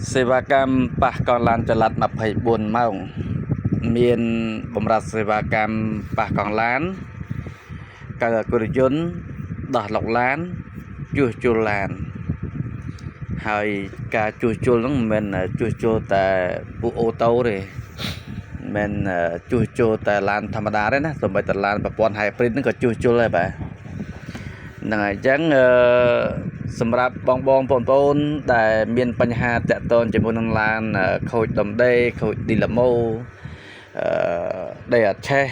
សេវាកម្មប៉ះកង់ឡានចល័ត24ម៉ោងមានបម្រើសេវាកម្មប៉ះកង់ឡានកើអគុរយន្តដោះឡុកឡានជួសជុលឡានហើយការជួសជុលហ្នឹងមិនមែនជួសជុលតែពួកអូតូទេមិនជួសជុលតែឡានធម្មតាទេណាសូម្បីតែឡានប្រព័ន្ធ hybrid ហ្នឹងក៏ជួសជុលដែរបាទហ្នឹងហើយអញ្ចឹងសម្រាប់បងប្អូនដែលមានបញ្ហាតាក់ទងជាមួយនឹងឡានខូចដុំដេរខូចឌីឡាម៉ូដេរអត់ឆេះ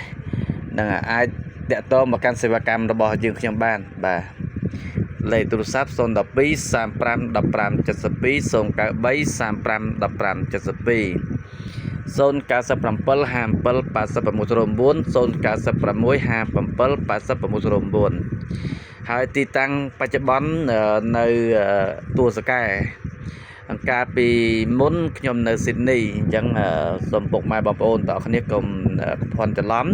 នឹងអាចតាក់ទងមកកាន់សេវាកម្មរបស់យើងខ្ញុំបានបាទលេខទូរស័ព្ទ012 35 15 72 093 35 15 72 097 57 8609 096 57 8609ហើយទីតាំងបច្ចុប្បន្ននៅទួលសកែកាលពីមុនខ្ញុំនៅស៊ីដនីអញ្ចឹងសូមពុកម៉ែបងប្អូនទាំងអស់គ្នាកុំភ័ន្តច្រឡំ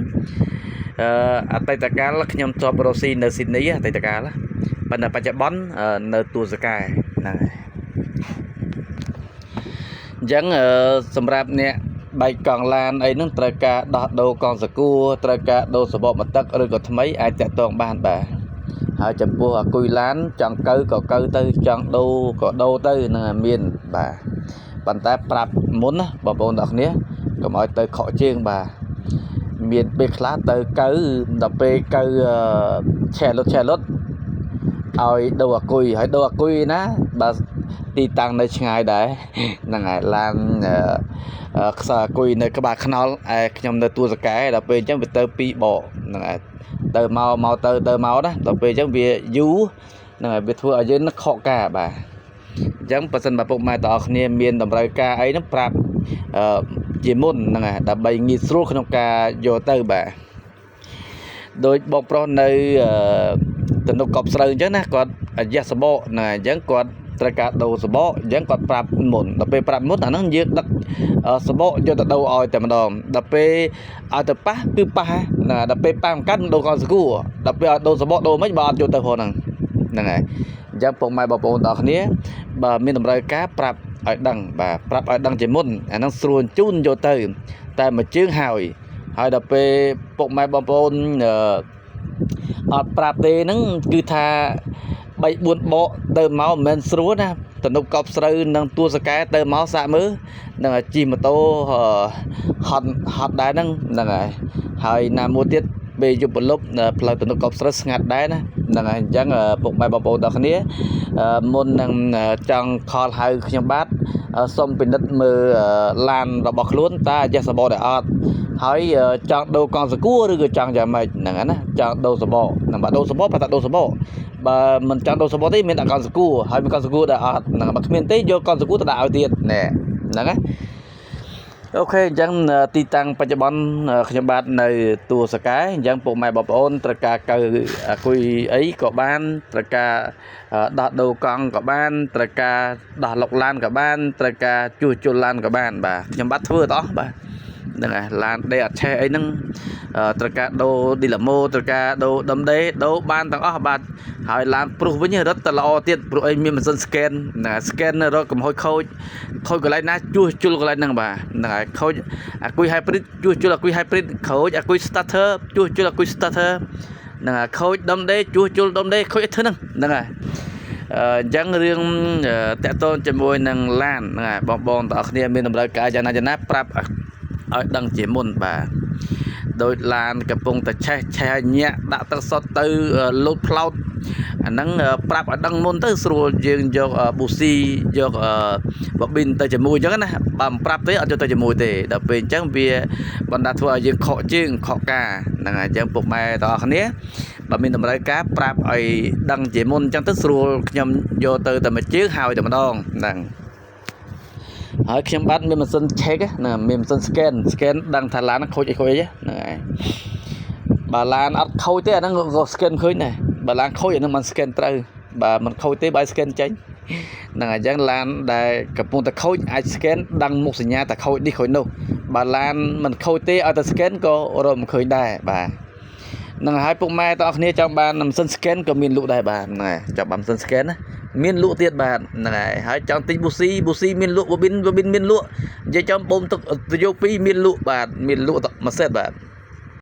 អតីតកាលខ្ញុំជាប់រស់ស៊ីនៅស៊ីដនីអតីតកាលប៉ុន្តែបច្ចុប្បន្ននៅទួលសកែហ្នឹងហើយអញ្ចឹងសម្រាប់អ្នកបែកកង់ឡានអីហ្នឹងត្រូវការដោះដូរកង់សកួរត្រូវការដូរសបកមកទឹកឬក៏ថ្មីអាចតាក់ទងបានបាទហើយចំពោះអាគុយឡានចង់កើក៏កើទៅចង់ដូរក៏ដូរទៅនឹងមានបាទប៉ុន្តែប្រាប់មុនណាបងប្អូនទាំងគ្នាកុំឲ្យទៅខកជើងបាទមានពេលខ្លះទៅកើដល់ពេលកើឆែលុតឲ្យដូរអាគុយហើយដូរអាគុយណាបាទទីតាំងនៅឆ្ងាយដែរហ្នឹងហើយឡានខ្សែអាគុយនៅក្បាលខ្នល់ឯខ្ញុំនៅទួលសកែដល់ពេលអញ្ចឹងវាទៅ2បកហ្នឹងហើយទៅមកទៅមកណាដល់ពេលអញ្ចឹងវាយូរហ្នឹងហើយវាធ្វើឲ្យយើងខកការបាទអញ្ចឹងបើសិនបើពុកម៉ែទាំងអស់គ្នាមានតម្រូវការអីហ្នឹងប្រាប់ជាមុនហ្នឹងហើយដើម្បីងាយស្រួលក្នុងការយកទៅបាទដោយបងប្រុសនៅទំនុកកប់ស្រូវអញ្ចឹងណាគាត់អាយ៉ាសបកណាអញ្ចឹងគាត់ត្រូវការដូរសបកអញ្ចឹងគាត់ប្រាប់មុនដល់ពេលប្រាប់មុនអាហ្នឹងយើងដឹកសបកយកទៅដូរឲ្យតែម្ដងដល់ពេលឲ្យទៅប៉ះគឺប៉ះណាដល់ពេលប៉ះមិនកាត់ដូរកង់សកួរដល់ពេលឲ្យដូរសបកដូរមិនបើអត់យកទៅផងហ្នឹងហើយអញ្ចឹងពុកម៉ែបងប្អូនទាំងគ្នាបើមានតម្រូវការប្រាប់ឲ្យដឹងបាទប្រាប់ឲ្យដឹងជាមុនអាហ្នឹងស្រួលជូនយកទៅតែមួយជើងហើយដល់ពេលពុកម៉ែបងប្អូនអត់ប្រាប់ទេហ្នឹងគឺថា3 4បកទៅមកមិនមែនស្រួលណាទំនុកកប់ស្រូវនឹងទួលសកែទៅមកសាក់មើលនឹងជិះម៉ូតូហត់ដែរហ្នឹងហើយណាមួយទៀតពេលយប់ប្រលប់ផ្លូវទំនុកកប់ស្រូវស្ងាត់ដែរណាហ្នឹងហើយអញ្ចឹងពុកម៉ែបងប្អូនទាំងគ្នាមុននឹងចង់ខលហៅខ្ញុំបាទសូមពិនិត្យមើលឡានរបស់ខ្លួនតើចេះសបកដែរអត់ហើយចង់ដូរកង់សកួរឬក៏ចង់យ៉ាងម៉េចហ្នឹងណាចង់ដូរសបកហ្នឹងបើដូរសបកបើថាដូរសបកបើមិនចង់ដូរសបកទេមានតែកង់សកួរហើយមានកង់សកួរដែរអត់ហ្នឹងបើគ្មានទេយកកង់សកួរទៅដាក់ឲ្យទៀតណែហ្នឹងណាអូខេអញ្ចឹងទីតាំងបច្ចុប្បន្នខ្ញុំបាទនៅទួលសកែអញ្ចឹងពុកម៉ែបងប្អូនត្រូវការកើអាគុយអីក៏បានត្រូវការដោះដូរកង់ក៏បានត្រូវការដោះឡុកឡានក៏បានត្រូវការជួសជុលឡានក៏បានបាទខ្ញុំបាទធ្វើទៅអស់បាទហ្នឹងហើយឡានដេរអត់ឆេះអីហ្នឹងត្រូវការដូរឌីឡាម៉ូត្រូវការដូរដុំដេរដូរបានទាំងអស់បាទហើយឡានព្រុសវិញរត់តែល្អទៀតព្រោះអីមានម៉ាស៊ីនស្កេនស្កេនរត់កំហុយខូចកន្លែងណាជួសជុលកន្លែងហ្នឹងបាទហ្នឹងហើយខូចអាគុយ hybrid ជួសជុលអាគុយ hybrid ខូចអាគុយ starter ជួសជុលអាគុយ starter ហ្នឹងហើយខូចដុំដេរជួសជុលដុំដេរខូចអីធ្វើហ្នឹងហើយអញ្ចឹងរឿងតាក់ទងជាមួយនឹងឡានហ្នឹងហើយបងទាំងអស់គ្នាមានតម្រូវការយ៉ាងណាប្រាប់ឲ្យដឹងជាមុនបាទដោយឡានកំពុងតែឆេះឲ្យញាក់ដាក់ទឹកសុទ្ធទៅលោតផ្លោតអាហ្នឹងប្រាប់ឲ្យដឹងមុនទៅស្រួលយើងយកប៊ូស៊ីយកបប៊ីនទៅជាមួយអញ្ចឹងណាបើមិនប្រាប់ទេអត់យកទៅជាមួយទេដល់ពេលអញ្ចឹងវាបណ្ដាធ្វើឲ្យយើងខកជើងខកការហ្នឹងហើយអញ្ចឹងពុកម៉ែទាំងអស់គ្នាបើមានតម្រូវការប្រាប់ឲ្យដឹងជាមុនអញ្ចឹងទៅស្រួលខ្ញុំយកទៅតែមួយជើងហើយតែម្ដងហ្នឹងហើយខ្ញុំបាទមានម៉ាស៊ីន check ណាមានម៉ាស៊ីន scan ដឹងថាឡានខូចអីហ្នឹងហើយបើឡានអត់ខូចទេអាហ្នឹងក៏ scan ឃើញដែរបើឡានខូចអាហ្នឹងមិន scan ត្រូវបើមិនខូចទេបើ scan ចេញហ្នឹងហើយអញ្ចឹងឡានដែលកំពុងតែខូចអាច scan ដឹងមុខសញ្ញាថាខូចនេះខូចនោះបើឡានមិនខូចទេឲ្យតែ scan ក៏រកមិនឃើញដែរបាទ នឹងហើយពុកម៉ែទាំងអស់គ្នាចង់បានម៉ាស៊ីន scan ក៏មានលក់ដែរបាទហ្នឹងហើយចង់បានម៉ាស៊ីន scan ណាមានលក់ទៀតបាទហ្នឹងហើយចង់ទិញប៊ូស៊ីមានលក់ប៊ូប៊ីនមានលក់និយាយចំបូមទឹកទៅយកពីរមានលក់បាទមានលក់ម៉ាស៊ីនបាទ